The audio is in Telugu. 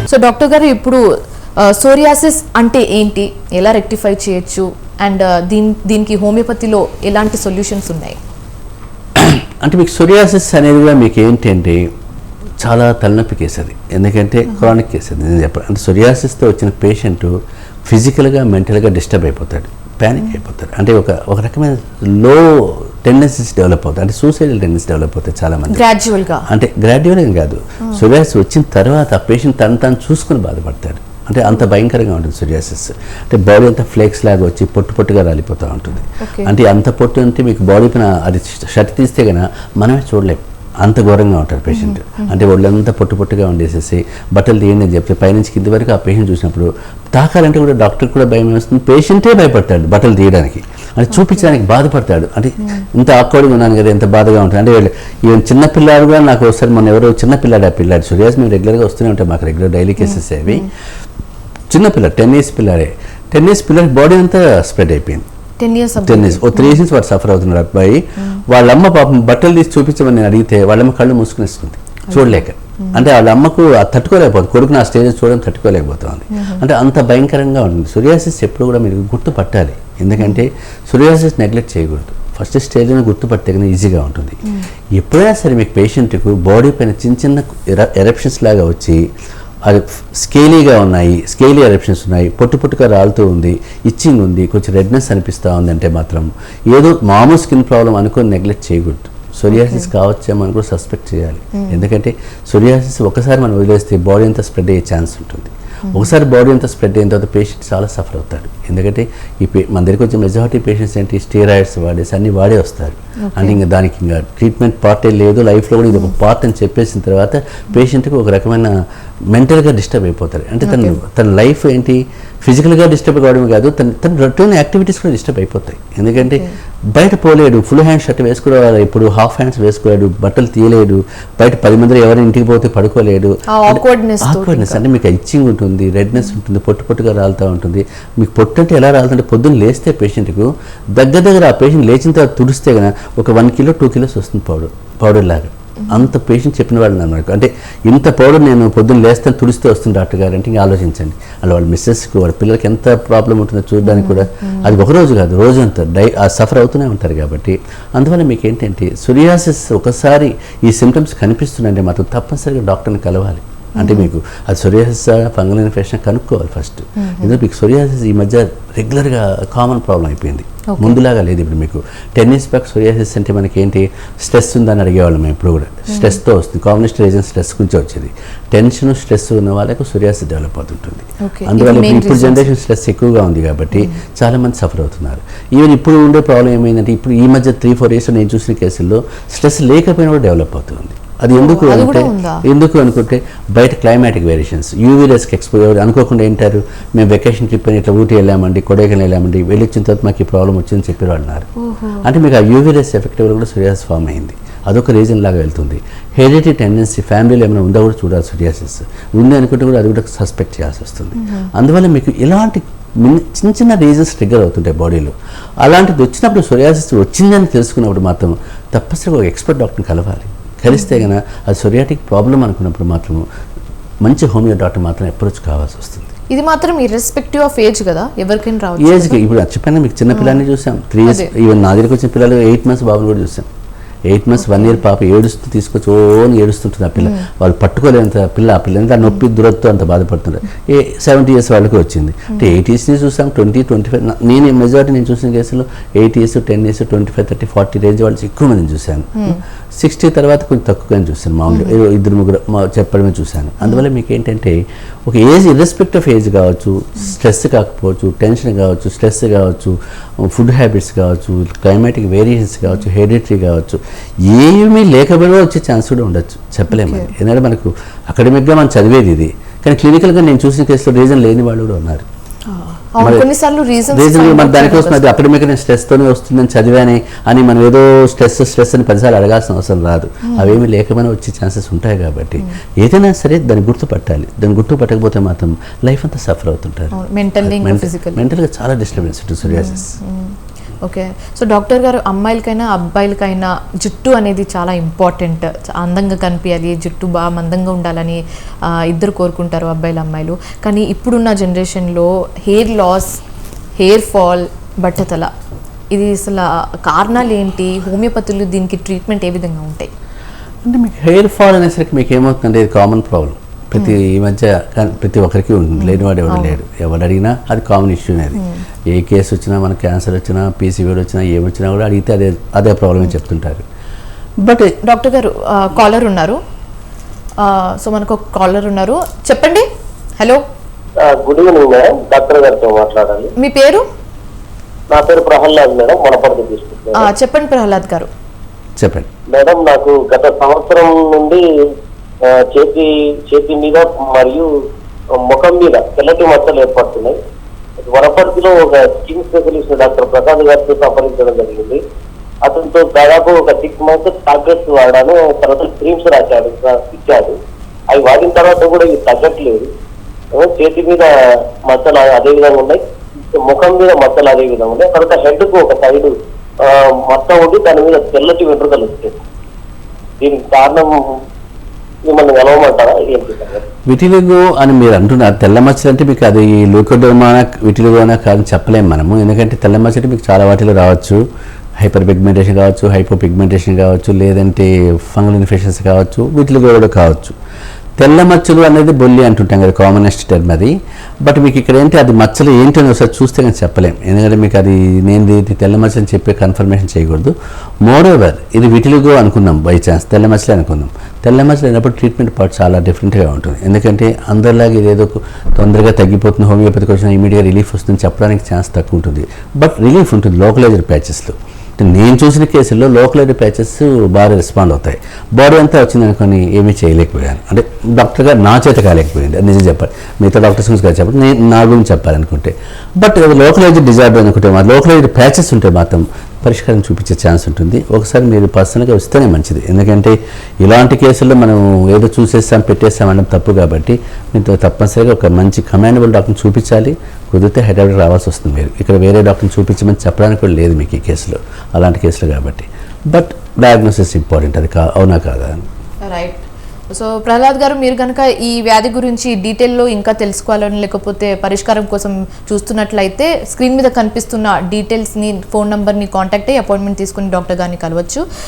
సో డాక్టర్ గారు, ఇప్పుడు సోరియాసిస్ అంటే ఏంటి, ఎలా రెక్టిఫై చేయొచ్చు, అండ్ దీనికి హోమియోపతిలో ఎలాంటి సొల్యూషన్స్ ఉన్నాయి? అంటే మీకు సోరియాసిస్ అనేది కూడా మీకు ఏంటంటే చాలా తలనొప్పి కేసు అది, ఎందుకంటే క్రానిక్ కేసు అది నేను చెప్పాను. అంటే సోరియాసిస్తో వచ్చిన పేషెంట్ ఫిజికల్గా మెంటల్గా డిస్టర్బ్ అయిపోతాడు, ప్యానిక్ అయిపోతారు. అంటే ఒక రకమైన లో టెండెన్సీస్ డెవలప్ అవుతాయి, అంటే సూసైడల్ టెండెన్సీ డెవలప్ అవుతాయి చాలా మంది గ్రాడ్యువల్గా. అంటే గ్రాడ్యువల్గా కాదు, సోరియాసిస్ వచ్చిన తర్వాత ఆ పేషెంట్ తను చూసుకుని బాధపడతాడు. అంటే అంత భయంకరంగా ఉంటుంది సోరియాసిస్. అంటే బాడీ అంతా ఫ్లేక్స్ లాగా వచ్చి పొట్టుగా రాలిపోతూ ఉంటుంది. అంటే అంత పొట్టు అంటే మీకు బాడీ పైన అది షర్ట్ తీస్తే కన్నా మనమే చూడలేము, అంత ఘోరంగా ఉంటారు పేషెంట్. అంటే వాళ్ళంతా పొట్టుగా ఉండేసేసి బట్టలు తీయండి అని చెప్తే పైనుంచి కింది వరకు ఆ పేషెంట్ చూసినప్పుడు తాకాలంటే కూడా డాక్టర్ కూడా భయం వేస్తుంది, పేషెంటే భయపడతాడు బట్టలు తీయడానికి, అంటే చూపించడానికి బాధపడతాడు. అంటే ఇంత ఆక్వర్డ్గా ఉన్నాను కదా, ఎంత బాధగా ఉంటుంది. అంటే ఈవెన్ చిన్నపిల్లాడు కూడా నాకు ఒకసారి మన ఎవరో చిన్నపిల్లాడు, ఆ పిల్లాడు సోరియాసిస్ మేము రెగ్యులర్గా వస్తూనే ఉంటాం, మాకు రెగ్యులర్ డైలీ కేసెస్ అవి. చిన్నపిల్లాడు 10 years పిల్లాడే, 10 years పిల్లాడి బాడీ అంతా స్ప్రెడ్ అయిపోయింది. 10 years 3 years వాడు సఫర్ అవుతున్నాడు అబ్బాయి. వాళ్ళమ్మ పాపం బట్టలు తీసి చూపించమని నేను అడిగితే వాళ్ళమ్మ కళ్ళు మూసుకునేసుకుంది చూడలేక. అంటే వాళ్ళ అమ్మకు తట్టుకోలేకపోతుంది, కొడుకుని ఆ స్టేజ్ చూడడం తట్టుకోలేకపోతుంది. అంటే అంత భయంకరంగా ఉంటుంది. సోరియాసిస్ ఎప్పుడు కూడా మీరు గుర్తుపట్టాలి, ఎందుకంటే సోరియాసిస్ నెగ్లెక్ట్ చేయకూడదు. ఫస్ట్ స్టేజ్లో గుర్తుపడితే కానీ ఈజీగా ఉంటుంది. ఎప్పుడైనా సరే మీకు పేషెంట్కు బాడీ పైన చిన్న ఎరప్షన్స్ లాగా వచ్చి అది స్కేలీగా ఉన్నాయి, స్కేలీ ఎరప్షన్స్ ఉన్నాయి, పొట్టుగా రాలుతూ ఉంది, ఇచ్చింగ్ ఉంది, కొంచెం రెడ్నెస్ అనిపిస్తూ ఉందంటే మాత్రం ఏదో మామూలు స్కిన్ ప్రాబ్లం అనుకొని నెగ్లెక్ట్ చేయకూడదు. సోరియాసిస్ కావచ్చేమో అని కూడా సస్పెక్ట్ చేయాలి, ఎందుకంటే సోరియాసిస్ ఒకసారి మనం వదిలేస్తే బాడీ అంతా స్ప్రెడ్ అయ్యే ఛాన్స్ ఉంటుంది. ఒకసారి బాడీ అంతా స్ప్రెడ్ అయిన తర్వాత పేషెంట్ చాలా సఫర్ అవుతాడు. ఎందుకంటే మన దగ్గరికి వచ్చే మెజారిటీ పేషెంట్స్ ఏంటి స్టీరాయిడ్స్ వాడేసి అన్ని వాడే వస్తారు. అంటే ఇంకా దానికి ఇంకా ట్రీట్మెంట్ పార్టే లేదు, లైఫ్లో కూడా ఇది ఒక పార్ట్ అని చెప్పేసిన తర్వాత పేషెంట్కి ఒక రకమైన మెంటల్గా డిస్టర్బ్ అయిపోతారు. అంటే తన లైఫ్ ఏంటి ఫిజికల్గా డిస్టర్బ్ కావడమే కాదు, తన రొటీన్ యాక్టివిటీస్ కూడా డిస్టర్బ్ అయిపోతాయి. ఎందుకంటే బయట పోలేడు, ఫుల్ హ్యాండ్ షర్ట్ వేసుకోవాలి, ఇప్పుడు హాఫ్ హ్యాండ్స్ వేసుకోలేడు, బట్టలు తీయలేడు, బయట 10 మంది ఎవరైనా ఇంటికి పోతే పడుకోలేడు. ఆక్వర్డ్నెస్ అంటే మీకు ఇచ్చింగ్ ఉంటుంది, రెడ్నెస్ ఉంటుంది, పొట్టుగా రాలుతూ ఉంటుంది. మీకు పొట్టు అంటే ఎలా రాలుతుంటే పొద్దున్న లేస్తే పేషెంట్కు దగ్గర ఆ పేషెంట్ లేచిన తర్వాత తుడిస్తే కనుక ఒక 1 kilo 2 kilos వస్తుంది పౌడర్ లాగా. అంత పేషెంట్ చెప్పిన వాళ్ళు నాకు, అంటే ఇంత పౌడర్ నేను పొద్దున్న లేస్తాను తుడిస్తే వస్తుంది డాక్టర్ గారు అంటే ఇంకా ఆలోచించండి. అలా వాళ్ళ మిస్సెస్కి వాళ్ళ పిల్లలకి ఎంత ప్రాబ్లం ఉంటుందో చూడడానికి కూడా అది ఒకరోజు కాదు రోజంతా సఫర్ అవుతూనే ఉంటారు. కాబట్టి అందువల్ల మీకు ఏంటంటే సోరియాసిస్ ఒకసారి ఈ సిమ్టమ్స్ కనిపిస్తున్నాయంటే మాత్రం తప్పనిసరిగా డాక్టర్ని కలవాలి. అంటే మీకు అది సోరియాసిస్ ఫంగల్ ఇన్ఫెక్షన్ కనుక్కోవాలి ఫస్ట్. ఎందుకంటే మీకు సోరియాసిస్ ఈ మధ్య రెగ్యులర్గా కామన్ ప్రాబ్లం అయిపోయింది, ముందులాగా లేదు. ఇప్పుడు మీకు 10 years బ్యాక్ సోరియాసిస్ అంటే మనకి ఏంటి స్ట్రెస్ ఉందని అడిగేవాళ్ళం మేము. ఇప్పుడు కూడా స్ట్రెస్తో వస్తుంది, కాంబినేషన్ రీజన్ స్ట్రెస్ గురించి వచ్చేది. టెన్షన్ స్ట్రెస్ ఉన్న వాళ్ళకు సోరియాసిస్ డెవలప్ అవుతుంటుంది. అందువల్ల ఇప్పుడు జనరేషన్ స్ట్రెస్ ఎక్కువగా ఉంది కాబట్టి చాలా మంది సఫర్ అవుతున్నారు. ఈవెన్ ఇప్పుడు ఉండే ప్రాబ్లం ఏమైందంటే ఇప్పుడు ఈ మధ్య 3-4 years నేను చూసిన కేసుల్లో స్ట్రెస్ లేకపోయినా కూడా డెవలప్ అవుతుంది. అది ఎందుకు అనుకుంటే బయట క్లైమాటిక్ వేరియేషన్స్, యూవీరేస్కి ఎక్స్పోజ్ అనుకోకుండా ఏంటారు, మేము వెకేషన్ ట్రిప్ అని ఇట్లా ఊటీ వెళ్ళామండి, కొడైకెనాల్ వెళ్ళామండి, వెళ్ళొచ్చిన తర్వాత మాకు ఈ ప్రాబ్లం వచ్చిందని చెప్పారు అన్నారు. అంటే మీకు ఆ యూవీరేస్ ఎఫెక్ట్ వల్ల కూడా సోరియాసిస్ ఫామ్ అయింది, అదొక రీజన్ లాగా వెళ్తుంది. హెరిడిటరీ టెండెన్సీ ఫ్యామిలీలో ఏమైనా ఉందా కూడా చూడాలి, సోరియాసిస్ ఉంది అనుకుంటే కూడా అది కూడా సస్పెక్ట్ చేయాల్సి వస్తుంది. అందువల్ల మీకు ఇలాంటి చిన్న రీజన్స్ ట్రిగ్గర్ అవుతుంటాయి బాడీలో. అలాంటిది వచ్చినప్పుడు సోరియాసిస్ వచ్చిందని తెలుసుకున్నప్పుడు మాత్రం తప్పనిసరిగా ఒక ఎక్స్పర్ట్ డాక్టర్ని కలవాలి. కలిస్తే కనుక అది సోరియాటిక్ ప్రాబ్లం అనుకున్నప్పుడు మాత్రం మంచి హోమియో డాక్టర్ మాత్రం అప్రోచ్ కావాల్సి వస్తుంది. ఇది మాత్రం ఇర్రెస్పెక్టివ్ ఆఫ్ ఏజ్ కదా, ఎవరికైనా రావచ్చు. ఏజ్కి ఇప్పుడు చెప్పాను మీకు చిన్న పిల్లల్ని చూసాం, 3 years ఈవెన్ నా దగ్గరికి వచ్చిన పిల్లలు 8 months బాబుని కూడా చూసాం. 8 months 1 year పాప ఏడుస్తూ తీసుకొచ్చి ఓన్ ఏడుస్తుంటుంది ఆ పిల్ల, వాళ్ళు పట్టుకోలేనంత పిల్ల, ఆ పిల్ల ఎంత నొప్పి దురదతో అంత బాధపడుతున్నారు. 70 years వాళ్ళకి వచ్చింది. అంటే 8 years చూసాం, 20-25 నేను మెజారిటీ నేను చూసిన కేసులో 8 years 10 years 25-30-40 రేంజ్ వాళ్ళు ఎక్కువ మందిని చూశాను. 60 తర్వాత కొంచెం తక్కువగానే చూశాను, మామూలుగా 2-3 చెప్పడమే చూశాను. అందువల్ల మీకు ఏంటంటే ఒక ఏజ్ ఇర్రెస్పెక్ట్ ఆఫ్ ఏజ్ కావచ్చు, స్ట్రెస్ కాకపోవచ్చు, టెన్షన్ కావచ్చు, స్ట్రెస్ కావచ్చు, ఫుడ్ హ్యాబిట్స్ కావచ్చు, క్లైమాటిక్ వేరియేషన్స్ కావచ్చు, హెరిడిటరీ కావచ్చు, ఏమీ లేకపోయినా వచ్చే ఛాన్స్ కూడా ఉండొచ్చు, చెప్పలేము. ఎందుకంటే మనకు అకాడమిక్గా మనం చదివేది ఇది, కానీ క్లినికల్గా నేను చూసిన కేసులో రీజన్ లేని వాళ్ళు కూడా ఉన్నారు. మన దానికోసం అది అకాడమిక్ స్ట్రెస్తోనే వస్తుందని చదివాని అని మనం ఏదో స్ట్రెస్ అని 10 సార్లు అడగాల్సిన అవసరం రాదు. అవేమీ లేకపోయినా వచ్చే ఛాన్సెస్ ఉంటాయి. కాబట్టి ఏదైనా సరే దాన్ని గుర్తుపట్టాలి. దాన్ని గుర్తుపట్టకపోతే మాత్రం లైఫ్ అంతా సఫర్ అవుతుంటారు. మెంటల్గా చాలా డిస్టర్బెన్స్ ఉంటుంది సోరియాసిస్. ఓకే. సో డాక్టర్ గారు, అమ్మాయిలకైనా అబ్బాయిలకైనా జుట్టు అనేది చాలా ఇంపార్టెంట్. అందంగా కనిపించాలి, జుట్టు బాగా మందంగా ఉండాలని ఇద్దరు కోరుకుంటారు, అబ్బాయిలు అమ్మాయిలు. కానీ ఇప్పుడున్న జనరేషన్లో హెయిర్ లాస్, హెయిర్ ఫాల్, బట్టతల, ఇది అసలు కారణాలు ఏంటి? హోమియోపతిలో దీనికి ట్రీట్మెంట్ ఏ విధంగా ఉంటాయి? అంటే మీకు హెయిర్ ఫాల్ అనేసరికి మీకు ఏమవుతుందంటే ఇది కామన్ ప్రాబ్లం. ఈ మధ్య ప్రతి ఒక్కరికి ఉంటుంది, లేనివాడు ఎవరు లేడు. ఎవరు అడిగినా అది కామన్ ఇష్యూ అనేది. ఏ కేసు వచ్చినా, మన క్యాన్సర్ వచ్చినా, పీసీఓడి వచ్చినా, ఏమొచ్చినా కూడా అడిగితే అదే ప్రాబ్లమ్ చెప్తుంటారు. బట్ డాక్టర్ గారు, కాలర్ ఉన్నారు. సో మనకు ఒక కాలర్ ఉన్నారు, చెప్పండి. Hello, good evening madam, doctor గారితో మాట్లాడాలి. మీ పేరు? నా పేరు ప్రహ్లాద్ మేడం, మనపర్తి తీసుకుంటున్నాను. చెప్పండి ప్రహ్లాద్ గారు. చెప్పండి మేడం, నాకు గత సంవత్సరం నుండి చేతి మీద మరియు ముఖం మీద తెల్లటి మచ్చలు ఏర్పడుతున్నాయి. వనపర్తిలో ఒక స్కిన్ స్పెషలిస్ట్ డాక్టర్ ప్రసాద్ గారితో సంప్రదించడం జరిగింది. అతనితో దాదాపు ఒక 6 months టాబ్లెట్స్ వాడాను. తర్వాత క్రీమ్స్ ఇచ్చాడు. అవి వాడిన తర్వాత కూడా ఇవి తగ్గట్లేదు. చేతి మీద మచ్చలు అదే విధంగా ఉన్నాయి, ముఖం మీద మచ్చలు అదే విధంగా ఉన్నాయి. తర్వాత హెడ్ కు ఒక సైడ్ మచ్చ ఉండి దాని మీద తెల్లటి వెంట్రుకలు వచ్చాయి. దీనికి కారణం మిమ్మల్ని వెళ్ళమంటారా ఏంటి? విటిలిగో అని మీరు అంటున్నారు. తెల్ల మచ్చలు అంటే మీకు అది లూకోడర్మానా విటిలిగోనా కాదని చెప్పలేము మనము. ఎందుకంటే తెల్ల మచ్చలు మీకు చాలా వాటిలో రావచ్చు. హైపర్ పిగ్మెంటేషన్ కావచ్చు, హైపో పిగ్మెంటేషన్ కావచ్చు, లేదంటే ఫంగల్ ఇన్ఫెక్షన్స్ కావచ్చు, విటిలిగో కూడా కావచ్చు. తెల్ల మచ్చలు అనేది బొల్లి అంటుంటాం కదా, కామనెస్ట్ టర్మ్ అది. బట్ మీకు ఇక్కడ ఏంటి అది మచ్చలు ఏంటి అని ఒకసారి చూస్తే కానీ చెప్పలేం. ఎందుకంటే మీకు అది నేను తెల్ల మచ్చలు అని చెప్పి కన్ఫర్మేషన్ చేయకూడదు. మోరోవర్ ఇది విటిలిగో అనుకుందాం, బై ఛాన్స్ తెల్ల మచ్చలే అనుకుందాం. తెల్ల మచ్చలు అయినప్పుడు ట్రీట్మెంట్ పార్ట్ చాలా డిఫరెంట్గా ఉంటుంది. ఎందుకంటే అందరిలాగా ఇది ఏదో తొందరగా తగ్గిపోతుంది, హోమియోపతికి వచ్చిన ఇమీడియట్గా రిలీఫ్ వస్తుంది చెప్పడానికి ఛాన్స్ తక్కువ ఉంటుంది. బట్ రిలీఫ్ ఉంటుంది లోకలైజ్డ్ ప్యాచెస్లో. నేను చూసిన కేసుల్లో లోకలైజ్డ్ ప్యాచెస్ బాగా రెస్పాండ్ అవుతాయి. బాడీ అంతా వచ్చింది అనుకొని ఏమీ చేయలేకపోయాను. అంటే డాక్టర్ గారు నా చేత కాలేకపోయింది, అది నిజం చెప్పాలి. మిగతా డాక్టర్స్ గురించి కాదు చెప్పాలి, నేను నా గురించి చెప్పాలనుకుంటే. బట్ అది లోకలైజ్డ్ డిజార్డర్ అనుకుంటే లోకలైజ్డ్ ప్యాచెస్ ఉంటే మాత్రం పరిష్కారం చూపించే ఛాన్స్ ఉంటుంది. ఒకసారి మీరు పర్సనల్గా వస్తేనే మంచిది. ఎందుకంటే ఇలాంటి కేసుల్లో మనం ఏదో చూసేస్తాం పెట్టేస్తాం అనడం తప్పు. కాబట్టి మీతో తప్పనిసరిగా ఒక మంచి కమాండబుల్ డాక్టర్ని చూపించాలి. కుదిరితే హైదరాబాద్ రావాల్సి వస్తుంది. మీరు ఇక్కడ వేరే డాక్టర్ని చూపించమని చెప్పడానికి కూడా లేదు మీకు ఈ కేసులో, అలాంటి కేసులు కాబట్టి. బట్ డయాగ్నోసిస్ ఇంపార్టెంట్, అది అవునా కాదా అని. రైట్. సో ప్రహ్లాద్ గారు, మీరు కనుక ఈ వ్యాధి గురించి డీటెయిల్లో ఇంకా తెలుసుకోవాలని, లేకపోతే పరిష్కారం కోసం చూస్తున్నట్లయితే స్క్రీన్ మీద కనిపిస్తున్న డీటెయిల్స్ని, ఫోన్ నెంబర్ని కాంటాక్ట్ అయ్యి అపాయింట్మెంట్ తీసుకుని డాక్టర్ గారిని కలవచ్చు.